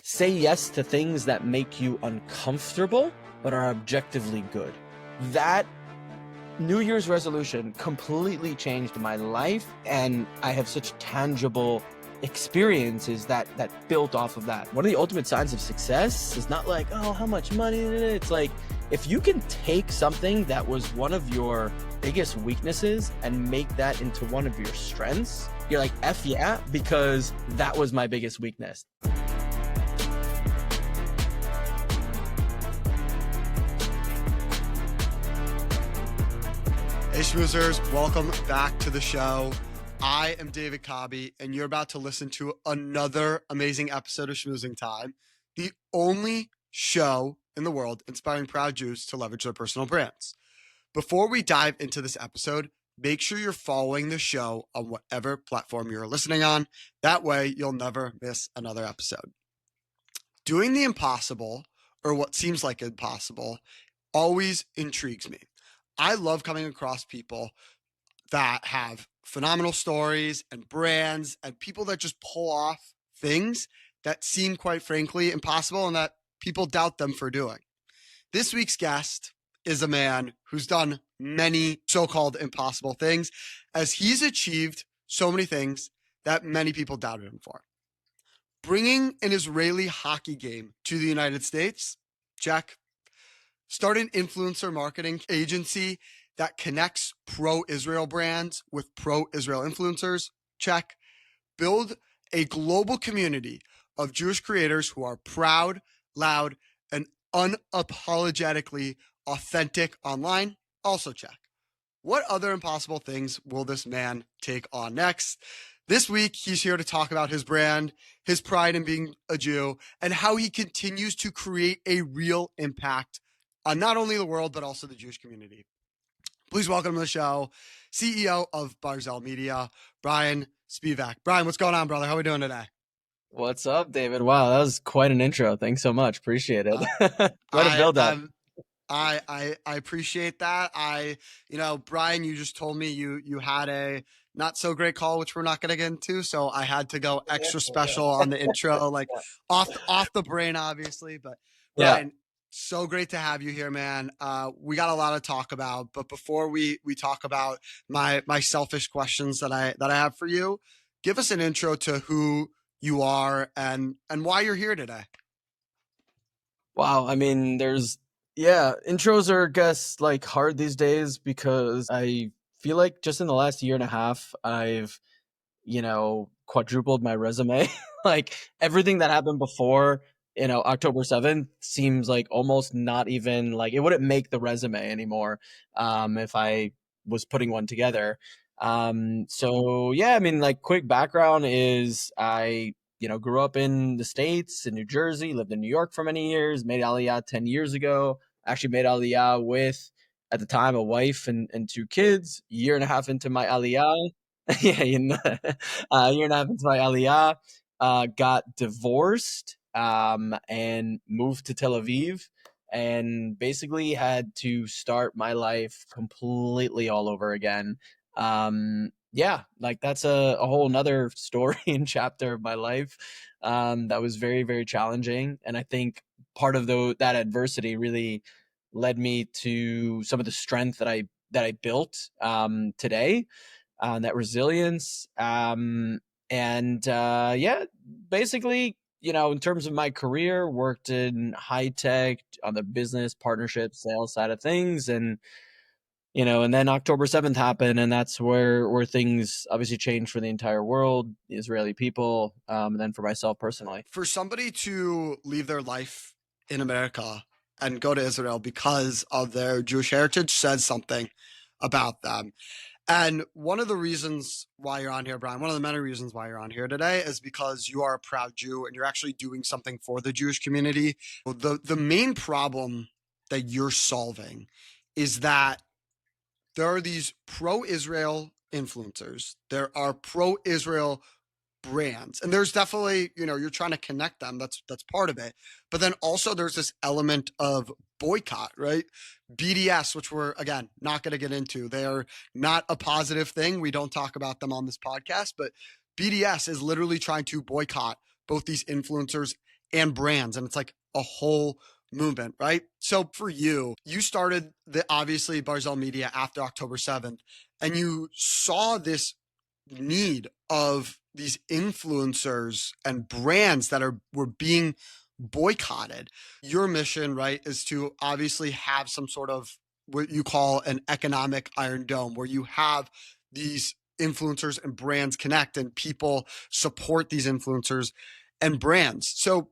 Say yes to things that make you uncomfortable, but are objectively good. That New Year's resolution completely changed my life, and I have such tangible experiences that built off of that. One of the ultimate signs of success is not like, oh, how much money? It's like, if you can take something that was one of your biggest weaknesses and make that into one of your strengths, you're like, F yeah, because that was my biggest weakness. Hey schmoozers, welcome back to the show. I am David Cobby, and you're about to listen to another amazing episode of Schmoozing Time, the only show in the world inspiring proud Jews to leverage their personal brands. Before we dive into this episode, make sure you're following the show on whatever platform you're listening on. That way, you'll never miss another episode. Doing the impossible, or what seems like impossible, always intrigues me. I love coming across people that have phenomenal stories and brands and people that just pull off things that seem, quite frankly, impossible and that people doubt them for doing. This week's guest is a man who's done many so-called impossible things, as he's achieved so many things that many people doubted him for. Bringing an Israeli hockey game to the United States, check. Start an influencer marketing agency that connects pro-Israel brands with pro-Israel influencers, check. Build a global community of Jewish creators who are proud, loud, and unapologetically authentic online, also check. What other impossible things will this man take on next? This week, he's here to talk about his brand, his pride in being a Jew, and how he continues to create a real impact on not only the world, but also the Jewish community. Please welcome to the show, CEO of Barzel Media, Brian Spivak. Brian, what's going on, brother? How are we doing today? What's up, David? Wow, that was quite an intro. Thanks so much. Appreciate it. What a build up. I appreciate that. Brian, you just told me you had a not so great call, which we're not going to get into. So I had to go extra special on the intro, like off the brain, obviously. But Brian, so great to have you here, man. We got a lot to talk about, but before we talk about my selfish questions that I have for you, give us an intro to who you are and why you're here today. Wow. I mean, intros are, I guess, like hard these days because I feel like just in the last year and a half, I've, quadrupled my resume. Like everything that happened before, October 7th seems like almost not even like it wouldn't make the resume anymore if I was putting one together. Quick background is I grew up in the States, in New Jersey, lived in New York for many years, made aliyah 10 years ago. Actually made aliyah with, at the time, a wife and 2 kids. A year and a half into my aliyah. A year and a half into my aliyah, got divorced and moved to Tel Aviv and basically had to start my life completely all over again. That's a whole nother story and chapter of my life that was very, very challenging. And I think part of that adversity really led me to some of the strength that I built today, that resilience. Basically, in terms of my career, worked in high tech on the business partnership sales side of things. And then October 7th happened, and that's where things obviously changed for the entire world, the Israeli people, and then for myself personally. For somebody to leave their life in America and go to Israel because of their Jewish heritage says something about them. And one of the reasons why you're on here, Brian, one of the many reasons why you're on here today is because you are a proud Jew and you're actually doing something for the Jewish community. The main problem that you're solving is that there are these pro-Israel influencers. There are pro-Israel brands. And there's definitely, you're trying to connect them. That's part of it. But then also there's this element of boycott, right? BDS, which we're, again, not going to get into. They are not a positive thing. We don't talk about them on this podcast, but BDS is literally trying to boycott both these influencers and brands. And it's like a whole movement, right? So for you, you started obviously Barzel Media after October 7th, and you saw this need of these influencers and brands that were being boycotted. Your mission, right, is to obviously have some sort of what you call an economic iron dome, where you have these influencers and brands connect and people support these influencers and brands. So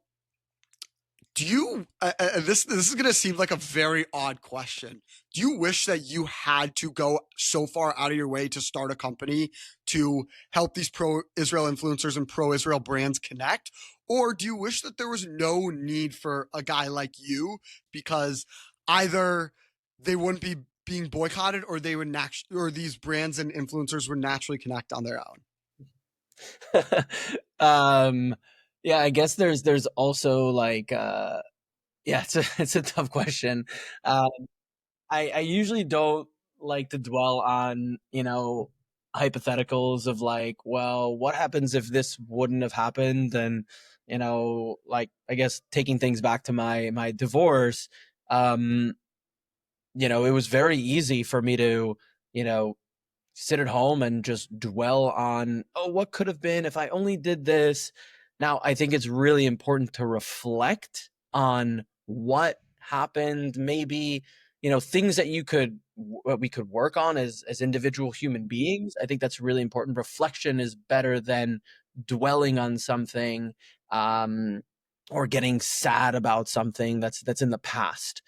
do you this is going to seem like a very odd question. Do you wish that you had to go so far out of your way to start a company to help these pro-Israel influencers and pro-Israel brands connect? Or do you wish that there was no need for a guy like you, because either they wouldn't be being boycotted, or they would or these brands and influencers would naturally connect on their um yeah, I guess there's also like yeah, it's a tough question. um I usually don't like to dwell on, hypotheticals of like, well, what happens if this wouldn't have happened? And, like, I guess taking things back to my divorce, um, it was very easy for me to, you know, sit at home and just dwell on, oh, what could have been if I only did this. Now, I think it's really important to reflect on what happened, maybe, things that we could work on as individual human beings. I think that's really important. Reflection is better than dwelling on something, or getting sad about something that's in the past.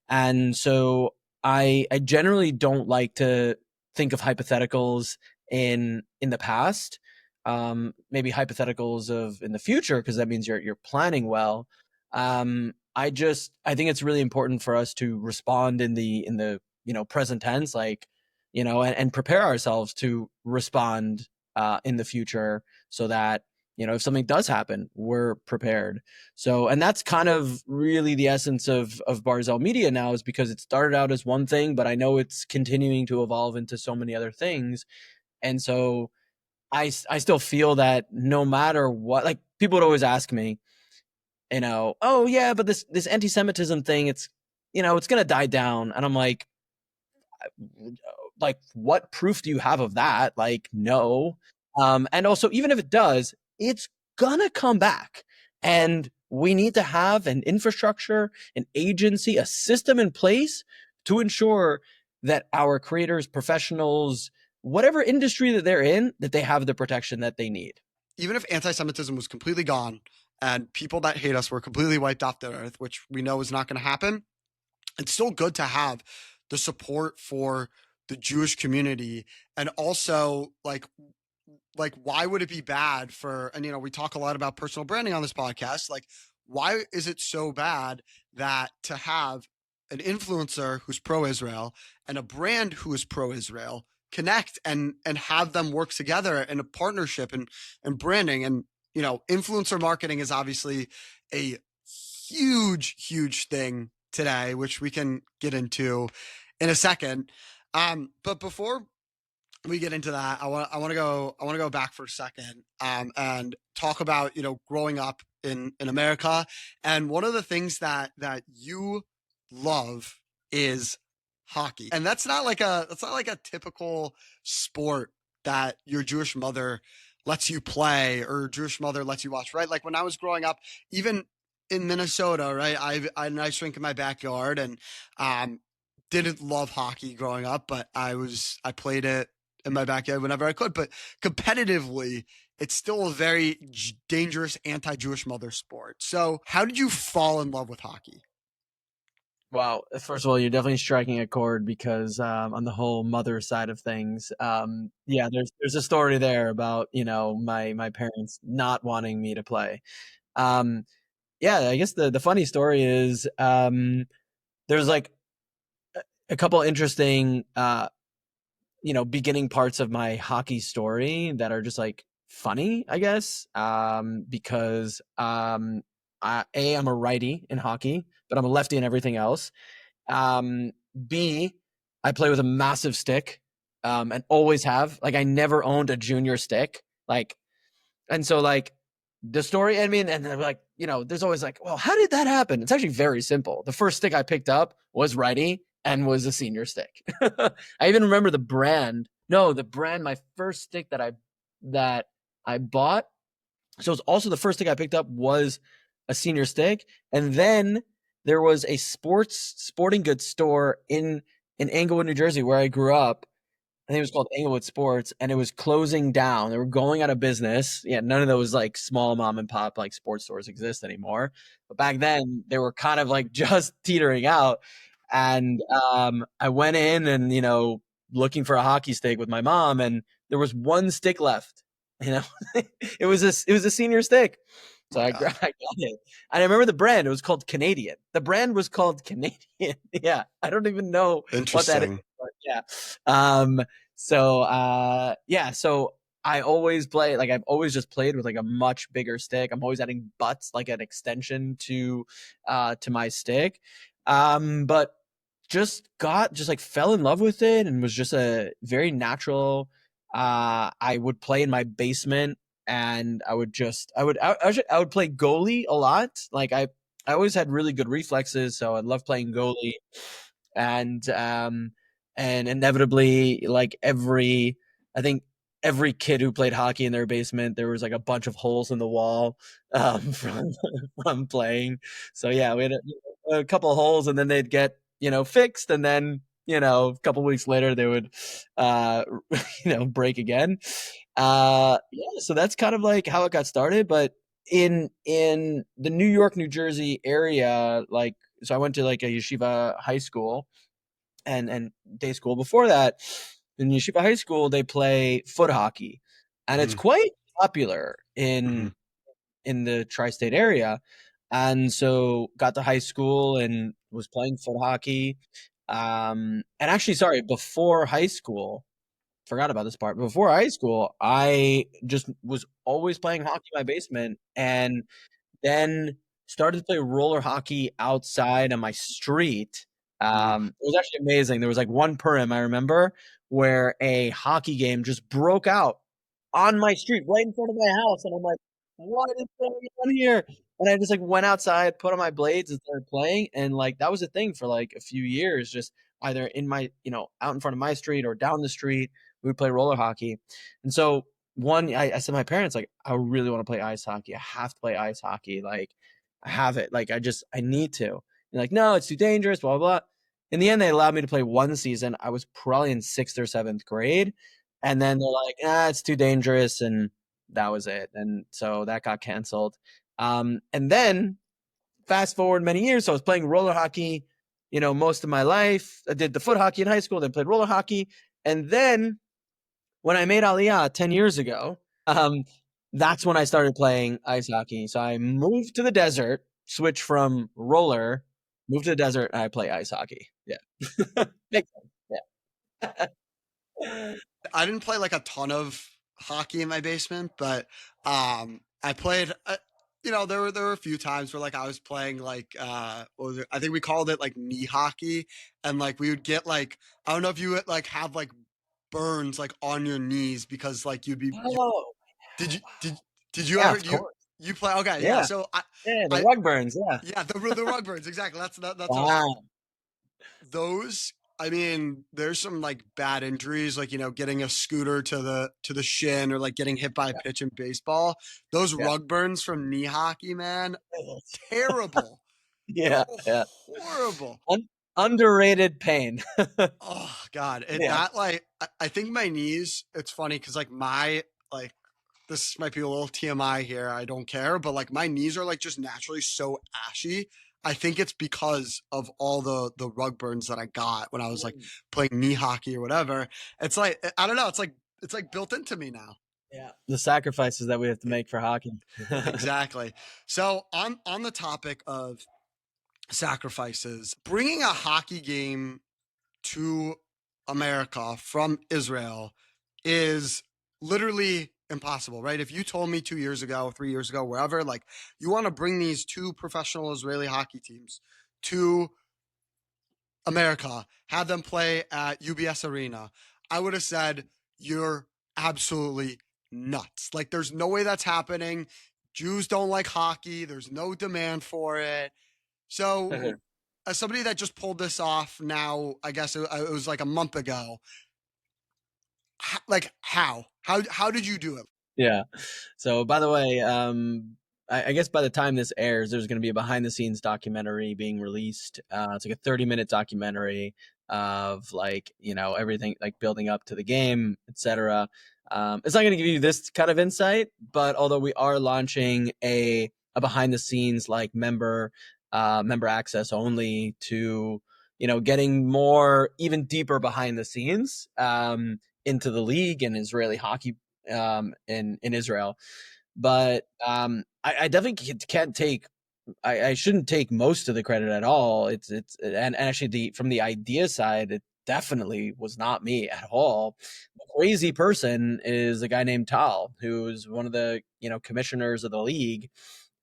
And so I generally don't like to think of hypotheticals in the past. Maybe hypotheticals of in the future, because that means you're planning well. I think it's really important for us to respond in the present tense, like, and prepare ourselves to respond in the future, so that if something does happen, we're prepared. So, and that's kind of really the essence of Barzel Media now, is because it started out as one thing, but I know it's continuing to evolve into so many other things. And so I still feel that no matter what, like, people would always ask me, oh yeah, but this anti-Semitism thing, it's going to die down. And I'm like, what proof do you have of that? Like, no. And also, even if it does, it's gonna come back. And we need to have an infrastructure, an agency, a system in place to ensure that our creators, professionals, whatever industry that they're in, that they have the protection that they need. Even if anti-Semitism was completely gone and people that hate us were completely wiped off the earth, which we know is not going to happen, it's still good to have the support for the Jewish community. And also, like why would it be bad for, and we talk a lot about personal branding on this podcast, like, why is it so bad that to have an influencer who's pro-Israel and a brand who is pro-Israel connect and have them work together in a partnership and branding? And influencer marketing is obviously a huge thing today, which we can get into in a second. But before we get into that, I want to go back for a second, and talk about growing up in America. And one of the things that you love is hockey, and that's not like a typical sport that your Jewish mother lets you play or Jewish mother lets you watch, right? Like, when I was growing up, even in Minnesota, right, I had an ice rink in my backyard, and didn't love hockey growing up, but I played it in my backyard whenever I could. But competitively, it's still a very dangerous anti-Jewish mother sport. So how did you fall in love with hockey? Wow. First of all, you're definitely striking a chord, because on the whole mother side of things, yeah, there's a story there about, my parents not wanting me to play. Yeah, I guess the funny story is, there's like a couple interesting beginning parts of my hockey story that are just like funny, I guess. Because I'm a righty in hockey, but I'm a lefty in everything else. B, I play with a massive stick, and always have. Like, I never owned a junior stick. Like, and so, like, the story, I mean, and then, like, there's always like, well, how did that happen? It's actually very simple. The first stick I picked up was righty and was a senior stick. I even remember the brand. No, the brand, my first stick that I bought. So it's also the first stick I picked up was a senior stick. And then there was a sporting goods store in Englewood, New Jersey, where I grew up. I think it was called Englewood Sports, and it was closing down. They were going out of business. Yeah, none of those like small mom and pop like sports stores exist anymore. But back then, they were kind of like just teetering out. And I went in and looking for a hockey stick with my mom, and there was one stick left. It was a senior stick. So I got it. And I remember the brand. It was called Canadian. The brand was called Canadian. Yeah, I don't even know what that is. Interesting. But yeah. So I always play, like I've always just played with like a much bigger stick. I'm always adding butts, like an extension to my stick. But just like fell in love with it and was just a very natural. I would play in my basement and I would play goalie a lot. Like I always had really good reflexes, so I love playing goalie. And inevitably, like I think every kid who played hockey in their basement, there was like a bunch of holes in the wall from playing. So yeah, we had a couple of holes, and then they'd get fixed, and then a couple weeks later they would break again. Yeah, so that's kind of like how it got started. But in the New York, New Jersey area, like, so I went to like a yeshiva high school and day school. Before that, in yeshiva high school, they play foot hockey, and it's quite popular Mm-hmm. in the tri-state area. And so got to high school and was playing foot hockey. And actually, sorry, before high school, forgot about this part. Before high school, I just was always playing hockey in my basement, and then started to play roller hockey outside on my street. It was actually amazing. There was like one Purim I remember where a hockey game just broke out on my street right in front of my house, and I'm like, "What is going on here?" And I just like went outside, put on my blades, and started playing. And like that was a thing for like a few years, just either in my out in front of my street or down the street. We would play roller hockey, and so I said to my parents, like, I really want to play ice hockey. I have to play ice hockey. Like, I have it. Like, I need to. And like, no, it's too dangerous, blah, blah, blah. In the end, they allowed me to play one season. I was probably in 6th or 7th grade. And then they're like, it's too dangerous. And that was it. And so that got canceled. And then fast forward many years. So I was playing roller hockey, most of my life. I did the foot hockey in high school, then played roller hockey. And then when I made aliyah 10 years ago, that's when I started playing ice hockey. So I moved to the desert, switched from roller, moved to the desert, and I play ice hockey. Yeah. Makes sense. Yeah. I didn't play like a ton of hockey in my basement, but I played. There were a few times where like I was playing like what was it? I think we called it like knee hockey, and like we would get like I don't know if you would like have like burns like on your knees because like Oh, did you did you yeah, ever of course. you play okay yeah Yeah. so Yeah, the I rug burns. Yeah. yeah the rug burns exactly that's what I was thinking. Wow. Those I mean there's some like bad injuries like getting a scooter to the shin or like getting hit by a Yeah. pitch in baseball. Those Yeah. rug burns from knee hockey, man, terrible. Yeah. Yeah. Horrible. Underrated pain. Oh god, Yeah. that like I think my knees, it's funny cuz like my like this might be a little TMI here, I don't care, but like my knees are like just naturally so ashy. I think it's because of all the rug burns that I got when I was like playing knee hockey or whatever. It's like I don't know, it's like built into me now. Yeah. The sacrifices that we have to make for hockey. Exactly. So on the topic of sacrifices, bringing a hockey game to America from Israel is literally impossible, right? If you told me 2 years ago, 3 years ago, wherever, like you want to bring these two professional Israeli hockey teams to America, have them play at UBS Arena, I would have said, you're absolutely nuts. Like, there's no way that's happening. Jews don't like hockey. There's no demand for it. So, as somebody that just pulled this off now, I guess it was like a month ago. Like how did you do it? Yeah. So by the way, I guess by the time this airs, there's going to be a behind the scenes documentary being released. It's like a 30-minute documentary of like, everything like building up to the game, etc. It's not going to give you this kind of insight, but although we are launching a behind the scenes like member access only to, getting more even deeper behind the scenes into the league and Israeli hockey in Israel. But I definitely can't take. I shouldn't take most of the credit at all. And actually from the idea side, it definitely was not me at all. The crazy person is a guy named Tal, who's one of the commissioners of the league,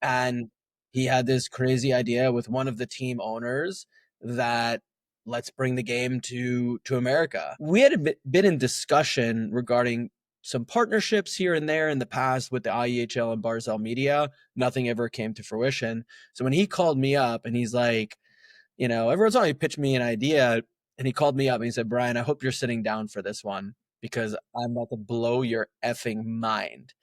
and he had this crazy idea with one of the team owners that let's bring the game to America. We had been in discussion regarding some partnerships here and there in the past with the IEHL and Barzel Media. Nothing ever came to fruition. So when he called me up and he's like, everyone's already pitched me an idea, and he called me up and he said, Brian, I hope you're sitting down for this one because I'm about to blow your effing mind.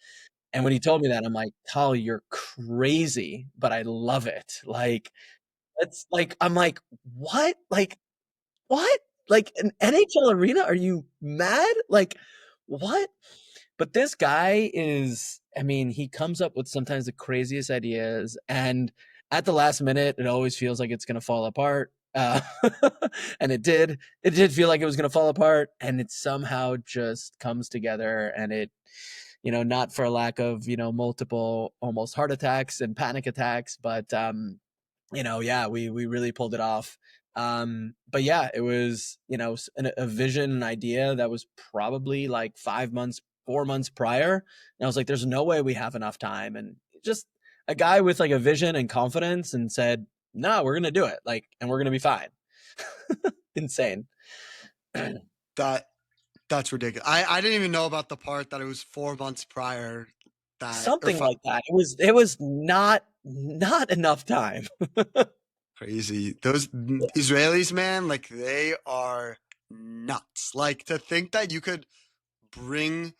And when he told me that, I'm like, Tal, you're crazy, but I love it. Like, it's like, I'm like, what? Like, what? Like an NHL arena? Are you mad? Like, what? But this guy is, I mean, he comes up with sometimes the craziest ideas. And at the last minute, it always feels like it's going to fall apart. And it did. It did feel like it was going to fall apart. And it somehow just comes together. And it, not for lack of, multiple almost heart attacks and panic attacks, but yeah, we really pulled it off. But yeah, it was, a vision, an idea that was probably like 5 months, 4 months prior. And I was like, there's no way we have enough time. And just a guy with like a vision and confidence and said, no, we're going to do it. Like, and we're going to be fine. Insane. That's ridiculous. I didn't even know about the part that it was 4 months prior. Something like that. It was not enough time. Crazy. Those Israelis, man, like they are nuts. Like to think that you could bring,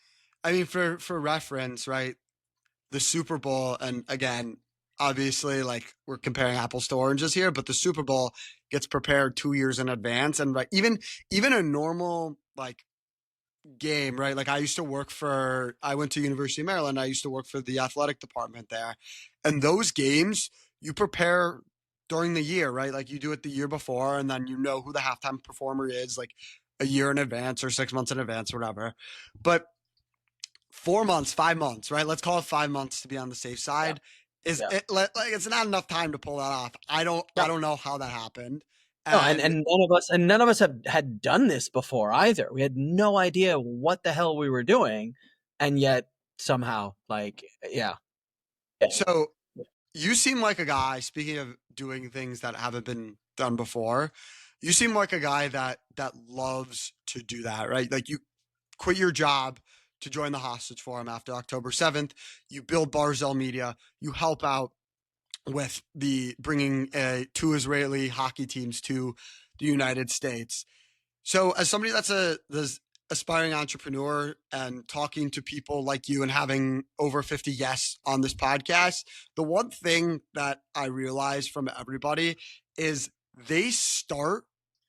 I mean, for reference, right? The Super Bowl, and again, obviously, like we're comparing apples to oranges here, but the Super Bowl gets prepared 2 years in advance, and like even a normal like game, right? Like I went to University of Maryland. I used to work for the athletic department there. And those games you prepare during the year, right? Like you do it the year before and then you know who the halftime performer is like a year in advance or 6 months in advance, whatever. But 4 months, 5 months, right? Let's call it 5 months to be on the safe side. Yeah. Is it like it's not enough time to pull that off. I don't know how that happened. No, and none of us had done this before either. We had no idea what the hell we were doing, and yet somehow, like, yeah. So you seem like a guy, speaking of doing things that haven't been done before, you seem like a guy that loves to do that, right? Like you quit your job to join the hostage forum after October 7th. You build Barzel Media. You help out with the bringing two Israeli hockey teams to the United States. So as somebody that's this aspiring entrepreneur and talking to people like you and having over 50 guests on this podcast, the one thing that I realize from everybody is they start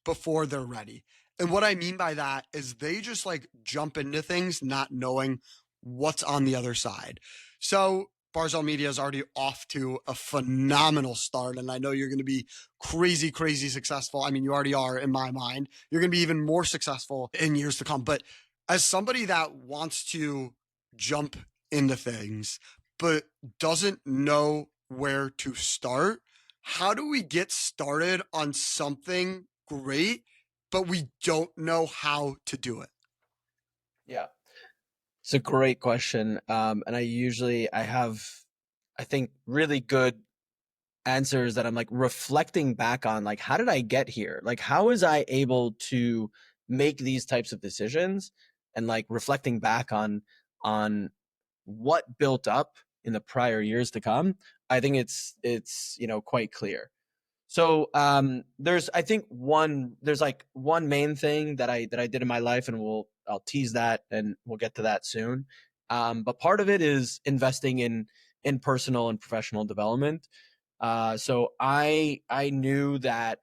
before they're ready. And what I mean by that is they just like jump into things not knowing what's on the other side. So Barzel Media is already off to a phenomenal start. And I know you're going to be crazy, crazy successful. I mean, you already are in my mind. You're going to be even more successful in years to come. But as somebody that wants to jump into things, but doesn't know where to start, how do we get started on something great, but we don't know how to do it? Yeah. It's a great question. And I have, I think, really good answers that I'm like reflecting back on, like, how did I get here? Like, how was I able to make these types of decisions? And like reflecting back on what built up in the prior years to come, I think it's quite clear. So there's like one main thing that I did in my life, and I'll tease that and we'll get to that soon. But part of it is investing in personal and professional development. So I knew that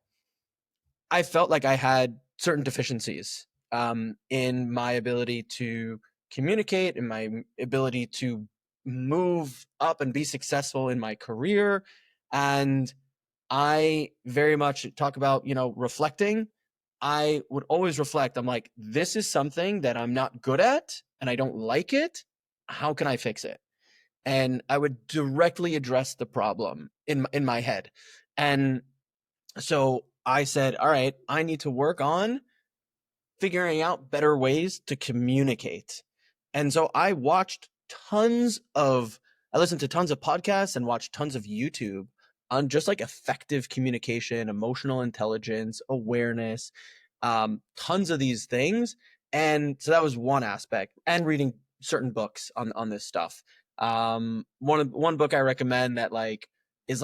I felt like I had certain deficiencies in my ability to communicate, in my ability to move up and be successful in my career. And I very much talk about, reflecting. I would always reflect. I'm like, this is something that I'm not good at and I don't like it. How can I fix it? And I would directly address the problem in my head. And so I said, all right, I need to work on figuring out better ways to communicate. And so I listened to tons of podcasts and watched tons of YouTube on just like effective communication, emotional intelligence, awareness, tons of these things. And so that was one aspect, and reading certain books on this stuff. One book I recommend that is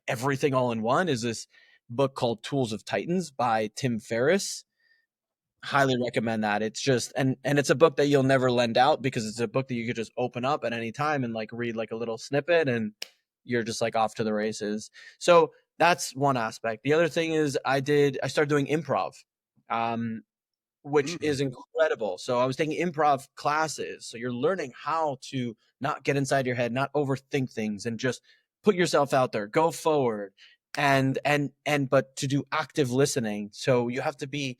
everything all in one is this book called Tools of Titans by Tim Ferriss. Highly recommend that. It's just and it's a book that you'll never lend out, because it's a book that you could just open up at any time and like read like a little snippet and you're just like off to the races. So that's one aspect. The other thing is I started doing improv, which is incredible. So I was taking improv classes. So you're learning how to not get inside your head, not overthink things, and just put yourself out there, go forward, and but to do active listening. So you have to be,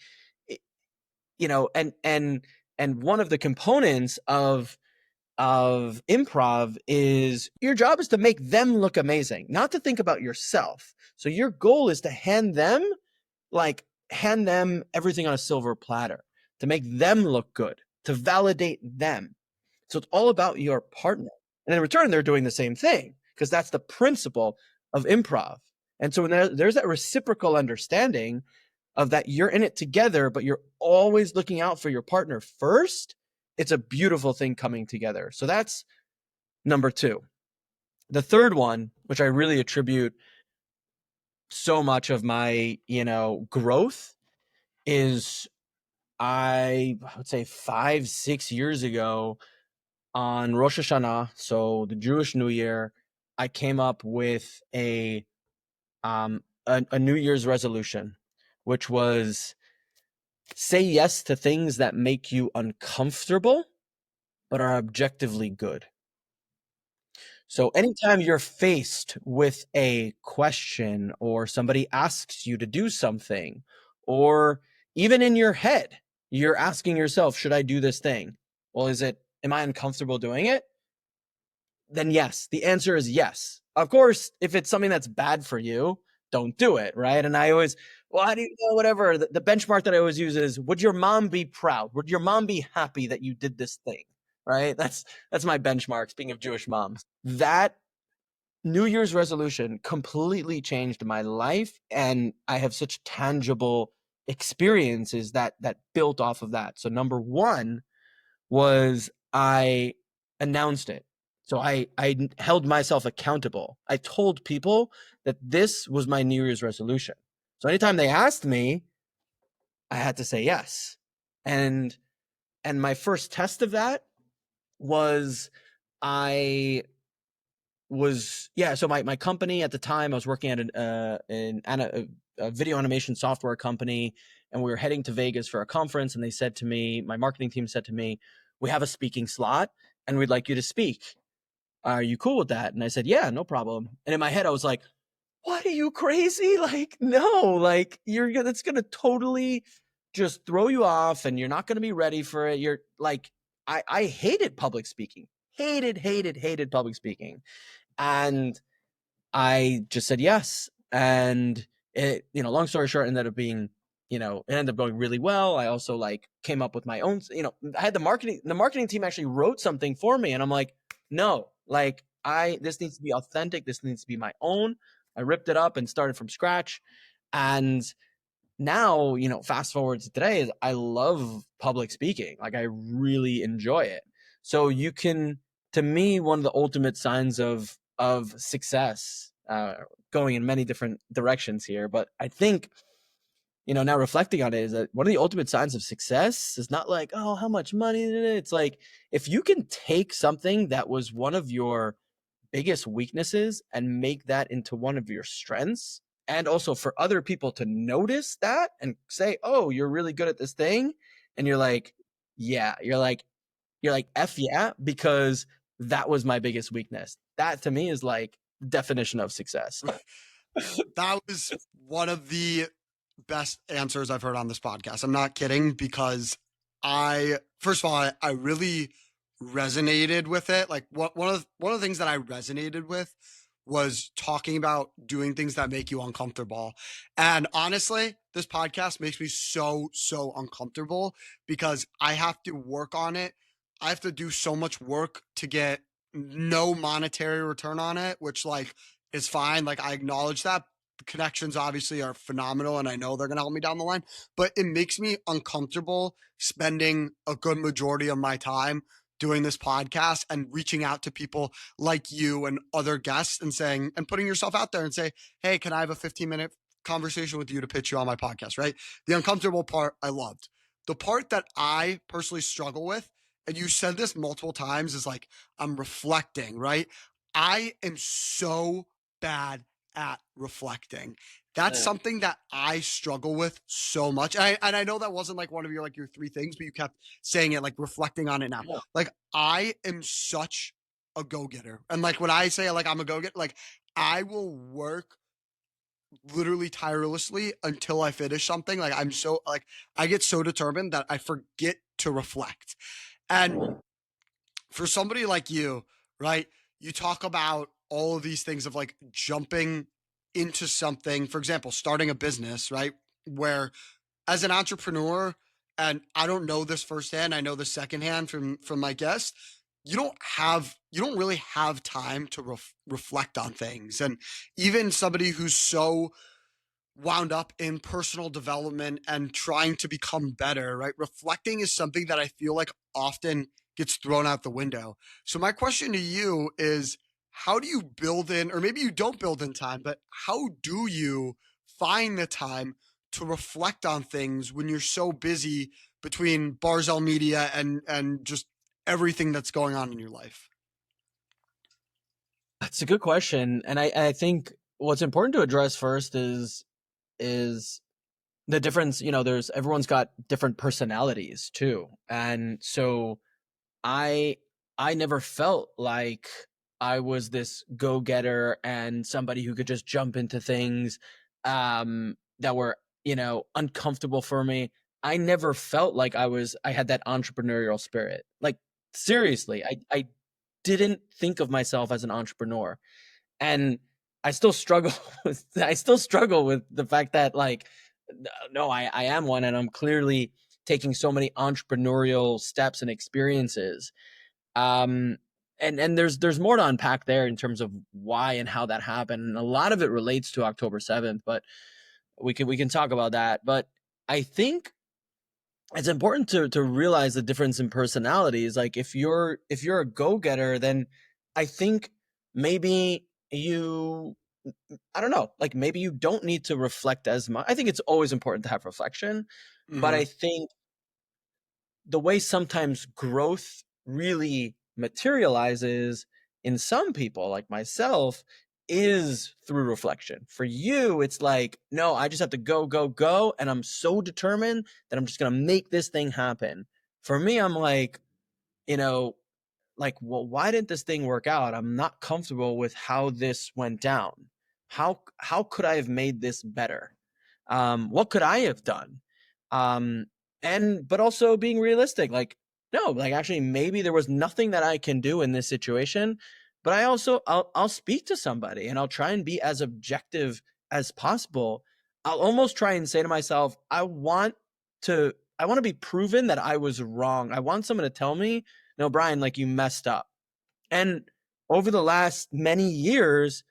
and one of the components of improv is your job is to make them look amazing, not to think about yourself. So your goal is to hand them everything on a silver platter, to make them look good, to validate them. So it's all about your partner. And in return, they're doing the same thing, because that's the principle of improv. And so when there's that reciprocal understanding of that, you're in it together, but you're always looking out for your partner first, it's a beautiful thing coming together. So that's number two. The third one, which I really attribute so much of my, growth, is I would say 5-6 years ago on Rosh Hashanah, so the Jewish New Year, I came up with a New Year's resolution, which was say yes to things that make you uncomfortable but are objectively good. So anytime you're faced with a question, or somebody asks you to do something, or even in your head, you're asking yourself, should I do this thing? Well, am I uncomfortable doing it? Then yes, the answer is yes. Of course, if it's something that's bad for you, don't do it, right? And I always, well, how do you know, whatever, the benchmark that I always use is, would your mom be proud? Would your mom be happy that you did this thing? Right? That's my benchmark, speaking of Jewish moms. That New Year's resolution completely changed my life, and I have such tangible experiences that built off of that. So number one was I announced it. So I held myself accountable. I told people that this was my New Year's resolution. So anytime they asked me, I had to say yes. And my first test of that was so my company at the time, I was working at a video animation software company, and we were heading to Vegas for a conference, and my marketing team said to me, we have a speaking slot and we'd like you to speak. Are you cool with that? And I said, yeah, no problem. And in my head, I was like, what, are you crazy? Like, no, like that's going to totally just throw you off and you're not going to be ready for it. You're like, I hated public speaking, hated public speaking. And I just said yes. And it, long story short, ended up being, it ended up going really well. I also came up with my own, I had the marketing team actually wrote something for me, and I'm like, no, this needs to be authentic. This needs to be my own. I ripped it up and started from scratch. And now, fast forward to today, I love public speaking. I really enjoy it. So you can to me, one of the ultimate signs of success, going in many different directions here, but I think, now reflecting on it, is that one of the ultimate signs of success is not like, oh, how much money. It's like, if you can take something that was one of your biggest weaknesses and make that into one of your strengths, and also for other people to notice that and say, oh, you're really good at this thing, and you're like, yeah, you're like F yeah, because that was my biggest weakness. That to me is like definition of success. That was one of the best answers I've heard on this podcast. I'm not kidding, because first of all, I really resonated with it. Like one of the things that I resonated with was talking about doing things that make you uncomfortable. And honestly, this podcast makes me so uncomfortable because I have to work on it. I have to do so much work to get no monetary return on it, which like is fine. Like I acknowledge that. The connections obviously are phenomenal and I know they're going to help me down the line, but it makes me uncomfortable spending a good majority of my time doing this podcast and reaching out to people like you and other guests and saying, and putting yourself out there and say, hey, can I have a 15-minute conversation with you to pitch you on my podcast, right? The uncomfortable part I loved. The part that I personally struggle with, and you said this multiple times, is like, I'm reflecting, right? I am so bad at reflecting. That's something that I struggle with so much. And I know that wasn't like one of your three things, but you kept saying it, like reflecting on it now. Yeah. Like I am such a go-getter. And like when I say like I'm a go-getter, like I will work literally tirelessly until I finish something. Like I'm so like I get so determined that I forget to reflect. And for somebody like you, right? You talk about all of these things of like jumping into something, for example, starting a business, right? Where as an entrepreneur, and I don't know this firsthand, I know this secondhand from my guest, you don't really have time to reflect on things. And even somebody who's so wound up in personal development and trying to become better, right? Reflecting is something that I feel like often gets thrown out the window. So my question to you is, how do you build in, or maybe you don't build in time, but how do you find the time to reflect on things when you're so busy between Barzel Media and just everything that's going on in your life? That's a good question. And I think what's important to address first is the difference. Everyone's got different personalities too. And so I never felt like I was this go-getter and somebody who could just jump into things that were, uncomfortable for me. I never felt like I had that entrepreneurial spirit. Like seriously, I didn't think of myself as an entrepreneur. And I still struggle with the fact that like, no, I am one, and I'm clearly taking so many entrepreneurial steps and experiences. And there's more to unpack there in terms of why and how that happened. And a lot of it relates to October 7th, but we can talk about that. But I think it's important to realize the difference in personalities. Like if you're a go-getter, then I think maybe I don't know, like maybe you don't need to reflect as much. I think it's always important to have reflection, but I think the way sometimes growth really materializes in some people like myself is through reflection. For you, it's like, no, I just have to go, and I'm so determined that I'm just going to make this thing happen. For me, I'm like, well, why didn't this thing work out? I'm not comfortable with how this went down. How could I have made this better? What could I have done? But also being realistic, like, no, like actually maybe there was nothing that I can do in this situation, but I'll speak to somebody and I'll try and be as objective as possible. I'll almost try and say to myself, I want to be proven that I was wrong. I want someone to tell me, no, Brian, like you messed up. And over the last many years,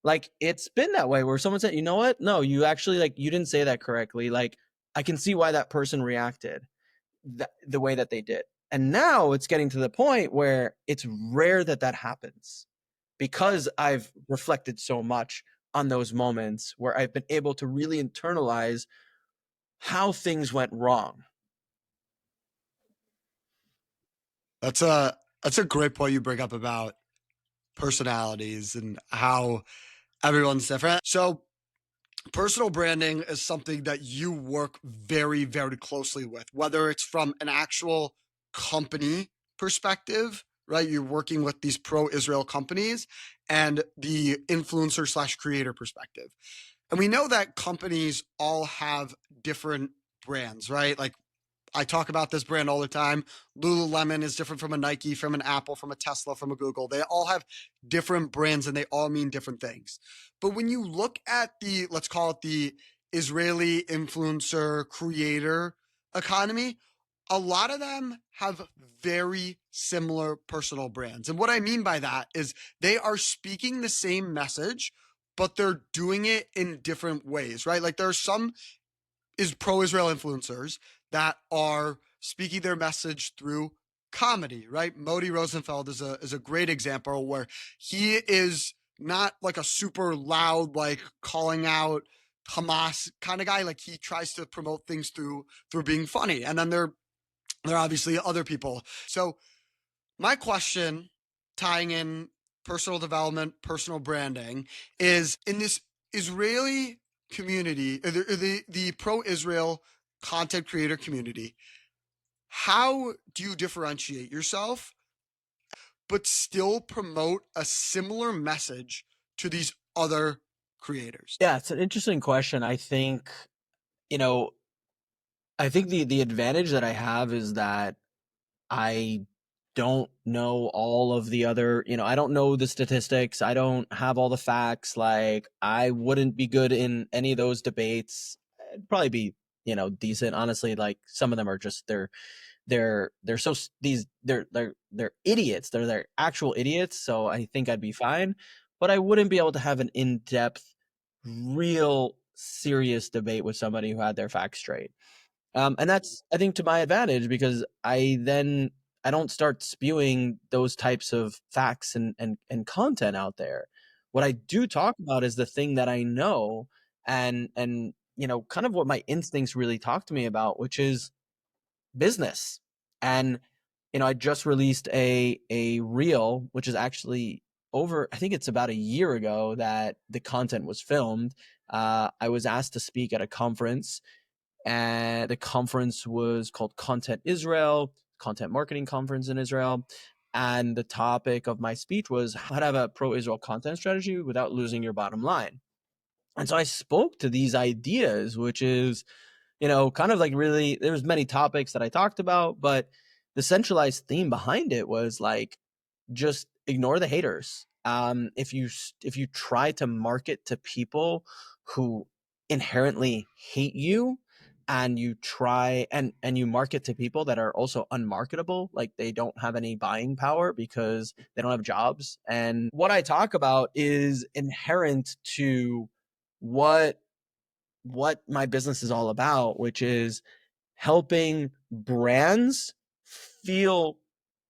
like it's been that way where someone said, you know what? No, you actually like, you didn't say that correctly. Like I can see why that person reacted the way that they did. And now it's getting to the point where it's rare that that happens because I've reflected so much on those moments where I've been able to really internalize how things went wrong. That's a great point you bring up about personalities and how everyone's different. So personal branding is something that you work very, very closely with, whether it's from an actual company perspective, right? You're working with these pro-Israel companies, and the influencer slash creator perspective. And we know that companies all have different brands, right? Like I talk about this brand all the time. Lululemon is different from a Nike, from an Apple, from a Tesla, from a Google. They all have different brands and they all mean different things. But when you look at the, let's call it the Israeli influencer creator economy, a lot of them have very similar personal brands. And what I mean by that is they are speaking the same message, but they're doing it in different ways, right? Like there are some is pro-Israel influencers that are speaking their message through comedy, right? Modi Rosenfeld is a great example where he is not like a super loud, like calling out Hamas kind of guy. Like he tries to promote things through being funny. And then there are obviously other people. So my question, tying in personal development, personal branding, is in this Israeli community, the pro-Israel content creator community, how do you differentiate yourself but still promote a similar message to these other creators? Yeah, it's an interesting question. You know, I think the advantage that I have is that I don't know all of the other, I don't know the statistics. I don't have all the facts. Like, I wouldn't be good in any of those debates. I'd probably be, decent. Honestly, like some of them are just they're so they're idiots. They're actual idiots. So I think I'd be fine, but I wouldn't be able to have an in-depth, real serious debate with somebody who had their facts straight. And that's, I think, to my advantage because I don't start spewing those types of facts and content out there. What I do talk about is the thing that I know and kind of what my instincts really talk to me about, which is business. And I just released a reel, which is actually over, I think it's about a year ago that the content was filmed. I was asked to speak at a conference, and the conference was called Content Israel, Content Marketing Conference in Israel. And the topic of my speech was how to have a pro-Israel content strategy without losing your bottom line. And so I spoke to these ideas, which is, kind of like really, there was many topics that I talked about, but the centralized theme behind it was like, just ignore the haters. If you try to market to people who inherently hate you, and you try and you market to people that are also unmarketable, like they don't have any buying power because they don't have jobs. And what I talk about is inherent to what my business is all about, which is helping brands feel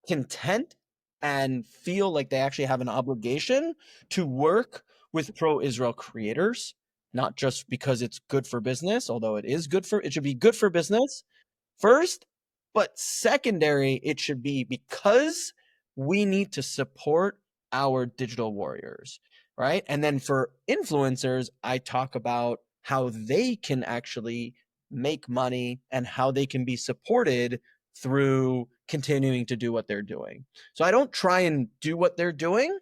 content and feel like they actually have an obligation to work with pro-Israel creators, not just because it's good for business, although it should be good for business first, but secondary, it should be because we need to support our digital warriors, right? And then for influencers, I talk about how they can actually make money and how they can be supported through continuing to do what they're doing. So I don't try and do what they're doing.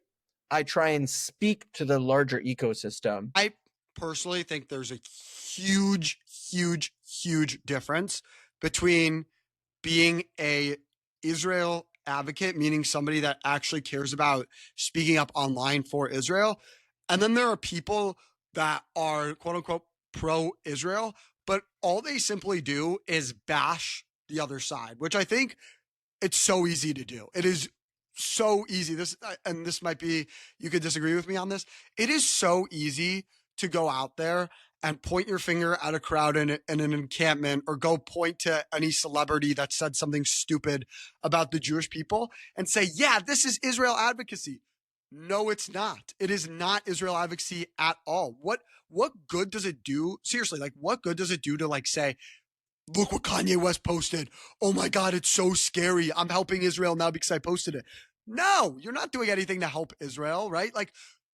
I try and speak to the larger ecosystem. I personally think there's a huge, huge, huge difference between being a Israel advocate, meaning somebody that actually cares about speaking up online for Israel. And then there are people that are quote unquote pro-Israel, but all they simply do is bash the other side, which I think it's so easy to do. It is so easy. This might be, you could disagree with me on this. It is so easy to go out there and point your finger at a crowd in an encampment, or go point to any celebrity that said something stupid about the Jewish people and say, yeah, this is Israel advocacy. No, it's not. It is not Israel advocacy at all. What good does it do? Seriously, like, what good does it do to like say, look what Kanye West posted. Oh my God, it's so scary. I'm helping Israel now because I posted it. No, you're not doing anything to help Israel, right? Like,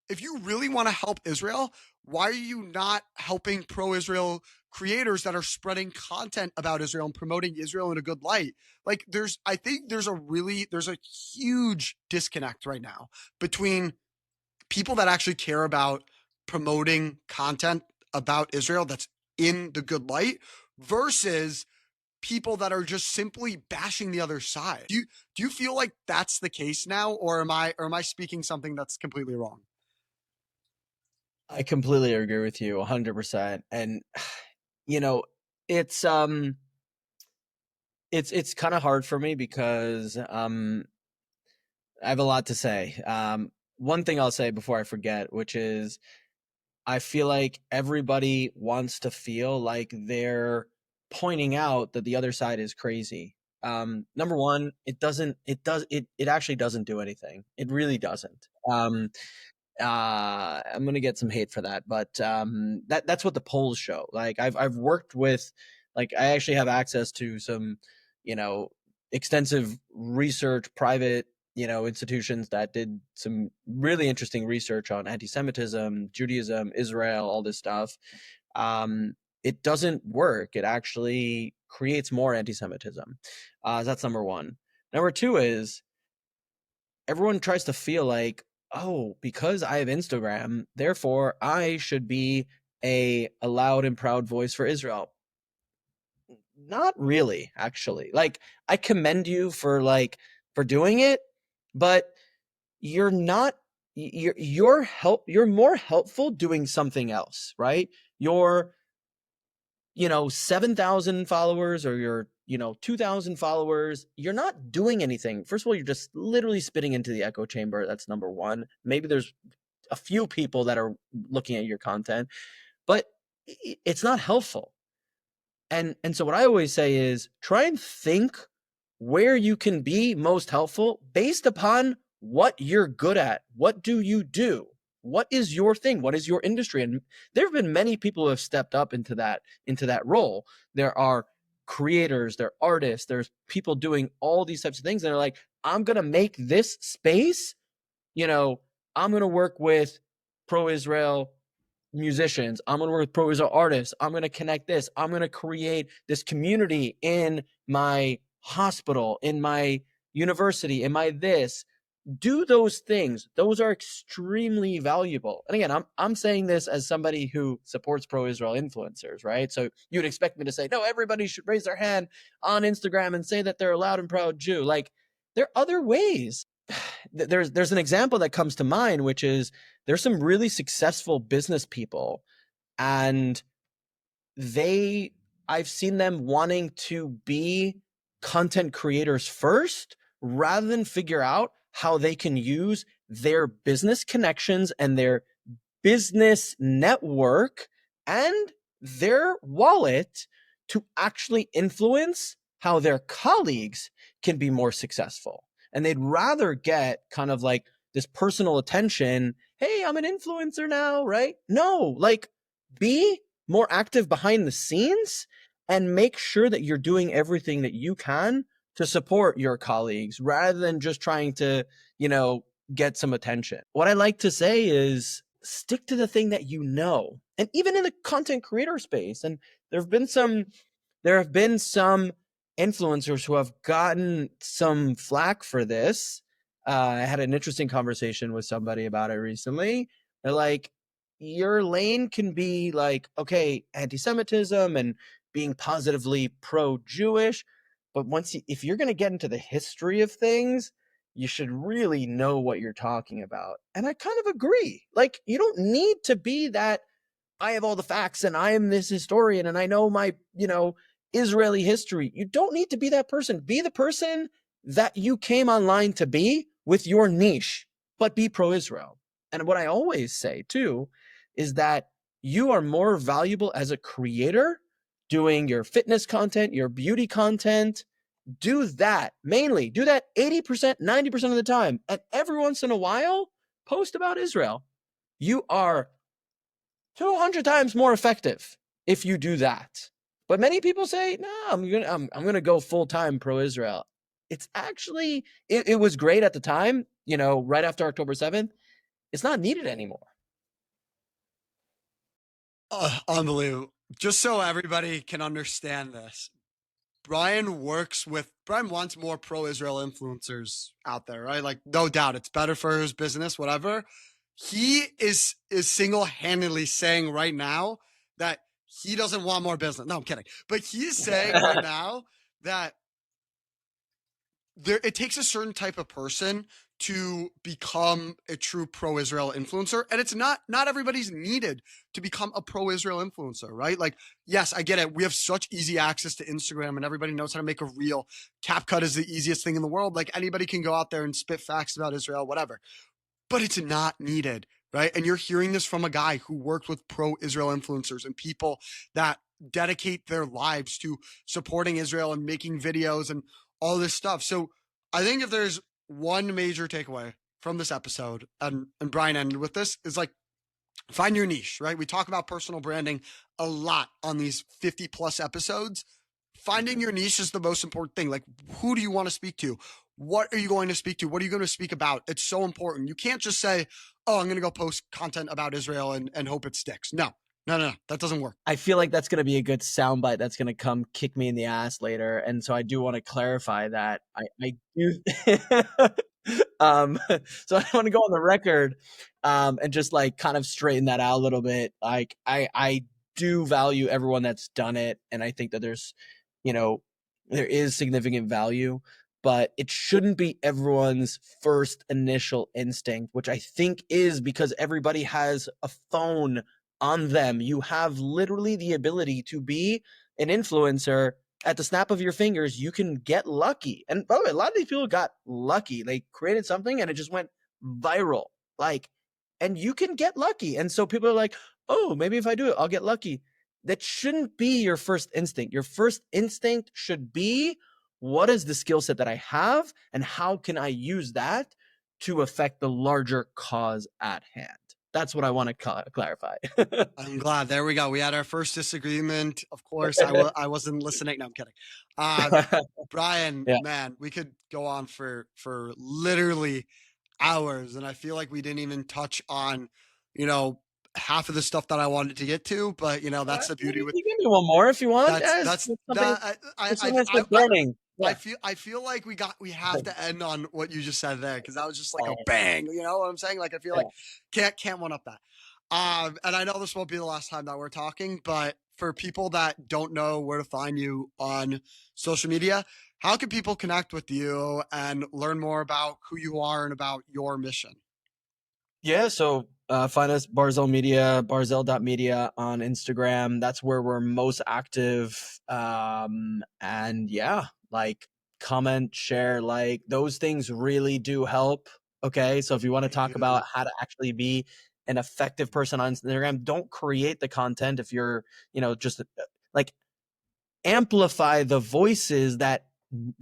if you really want to help Israel, why are you not helping pro-Israel creators that are spreading content about Israel and promoting Israel in a good light? Like, I think there's a huge disconnect right now between people that actually care about promoting content about Israel that's in the good light versus people that are just simply bashing the other side. Do you feel like that's the case now, or am I speaking something that's completely wrong? I completely agree with you 100%. And you know, it's it's kind of hard for me because I have a lot to say. One thing I'll say before I forget, which is I feel like everybody wants to feel like they're pointing out that the other side is crazy. Number one, it actually doesn't do anything. It really doesn't. I'm gonna get some hate for that, but that's what the polls show. Like I've worked with, like I actually have access to some, you know, extensive research, private, you know, institutions that did some really interesting research on anti-Semitism, Judaism, Israel, all this stuff. It doesn't work. It actually creates more anti-Semitism. That's number one. Number two is everyone tries to feel like, oh, because I have Instagram, therefore I should be a loud and proud voice for Israel. Not really, actually. Like, I commend you for doing it, but you're not you're more helpful doing something else, right? You're 7,000 followers or your 2,000 followers, you're not doing anything. First of all, you're just literally spitting into the echo chamber. That's number one. Maybe there's a few people that are looking at your content, but it's not helpful. And so what I always say is try and think where you can be most helpful based upon what you're good at. What do you do? What is your thing? What is your industry? And there have been many people who have stepped up into that role. There are creators, there are artists, there's people doing all these types of things. And they're like, I'm going to make this space, I'm going to work with pro-Israel musicians. I'm going to work with pro-Israel artists. I'm going to connect this. I'm going to create this community in my hospital, in my university, in my this. Do those things. Those are extremely valuable. And again, I'm saying this as somebody who supports pro-Israel influencers, right? So you'd expect me to say, no, everybody should raise their hand on Instagram and say that they're a loud and proud Jew. Like, there are other ways. There's an example that comes to mind, which is there's some really successful business people, and I've seen them wanting to be content creators first rather than figure out how they can use their business connections and their business network and their wallet to actually influence how their colleagues can be more successful. And they'd rather get kind of like this personal attention. Hey, I'm an influencer now, right? No, like, be more active behind the scenes and make sure that you're doing everything that you can to support your colleagues rather than just trying to, get some attention. What I like to say is stick to the thing that you know. And even in the content creator space, and there have been some influencers who have gotten some flack for this. I had an interesting conversation with somebody about it recently. They're like, your lane can be like, okay, anti-Semitism and being positively pro-Jewish, but if you're going to get into the history of things, you should really know what you're talking about. And I kind of agree. Like, you don't need to be that I have all the facts and I am this historian and I know my, Israeli history. You don't need to be that person. Be the person that you came online to be with your niche, but be pro-Israel. And what I always say too is that you are more valuable as a creator doing your fitness content, your beauty content. Do that mainly. Do that 80%, 90% of the time. And every once in a while, post about Israel. You are 200 times more effective if you do that. But many people say, no, I'm gonna go full-time pro-Israel. It's actually, it was great at the time, right after October 7th. It's not needed anymore. Unbelievable. Just so everybody can understand this, Brian wants more pro-Israel influencers out there, right? Like, no doubt, it's better for his business, whatever. He is single-handedly saying right now that he doesn't want more business. No, I'm kidding. But he's saying right now that it takes a certain type of person to become a true pro-Israel influencer. And it's not everybody's needed to become a pro-Israel influencer, right? Like, yes, I get it. We have such easy access to Instagram and everybody knows how to make a reel. CapCut is the easiest thing in the world. Like, anybody can go out there and spit facts about Israel, whatever. But it's not needed, right? And you're hearing this from a guy who worked with pro-Israel influencers and people that dedicate their lives to supporting Israel and making videos and all this stuff. So I think if there's one major takeaway from this episode, and Brian ended with this, is like, find your niche, right? We talk about personal branding a lot on these 50 plus episodes. Finding your niche is the most important thing. Like, who do you want to speak to? What are you going to speak to? What are you going to speak about? It's so important. You can't just say, oh, I'm going to go post content about Israel and hope it sticks. No, that doesn't work. I feel like that's going to be a good soundbite that's going to come kick me in the ass later. And so I do want to clarify that I do. So I want to go on the record and just like kind of straighten that out a little bit. Like I do value everyone that's done it. And I think that there's, there is significant value, but it shouldn't be everyone's first initial instinct, which I think is because everybody has a phone on them. You have literally the ability to be an influencer at the snap of your fingers. You can get lucky. And by the way, a lot of these people got lucky. They created something and it just went viral. And you can get lucky. And so people are like, oh, maybe if I do it, I'll get lucky. That shouldn't be your first instinct. Your first instinct should be, what is the skill set that I have and how can I use that to affect the larger cause at hand? That's what I want to clarify. I'm glad. There we go. We had our first disagreement. Of course, I wasn't listening. No, I'm kidding. Brian, man, we could go on for literally hours. And I feel like we didn't even touch on, half of the stuff that I wanted to get to. But, that's the beauty with. You give me one more if you want. Burning. Yeah. I feel like we have to end on what you just said there, because that was just like a bang. You know what I'm saying? Like, I feel like can't one up that. And I know this won't be the last time that we're talking, but for people that don't know where to find you on social media, how can people connect with you and learn more about who you are and about your mission? Yeah, so find us Barzel Media, barzell.media on Instagram. That's where we're most active. And yeah, like, comment, share, like, those things really do help. Okay, so if you want to talk about how to actually be an effective person on Instagram, don't create the content if you're, just like, amplify the voices that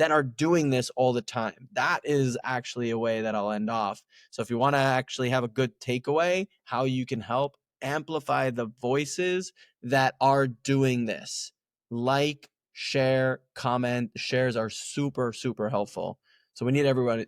are doing this all the time. That is actually a way that I'll end off. So if you want to actually have a good takeaway, how you can help amplify the voices that are doing this. Like, share, comment. Shares are super, super helpful. So we need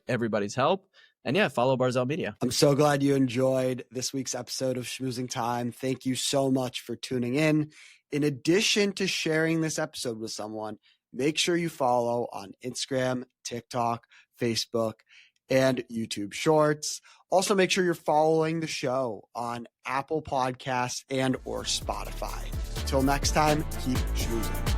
everybody's help. And yeah, follow Barzel Media. I'm so glad you enjoyed this week's episode of Schmoozing Time. Thank you so much for tuning in. In addition to sharing this episode with someone, make sure you follow on Instagram, TikTok, Facebook, and YouTube Shorts. Also, make sure you're following the show on Apple Podcasts and or Spotify. Until next time, keep schmoozing.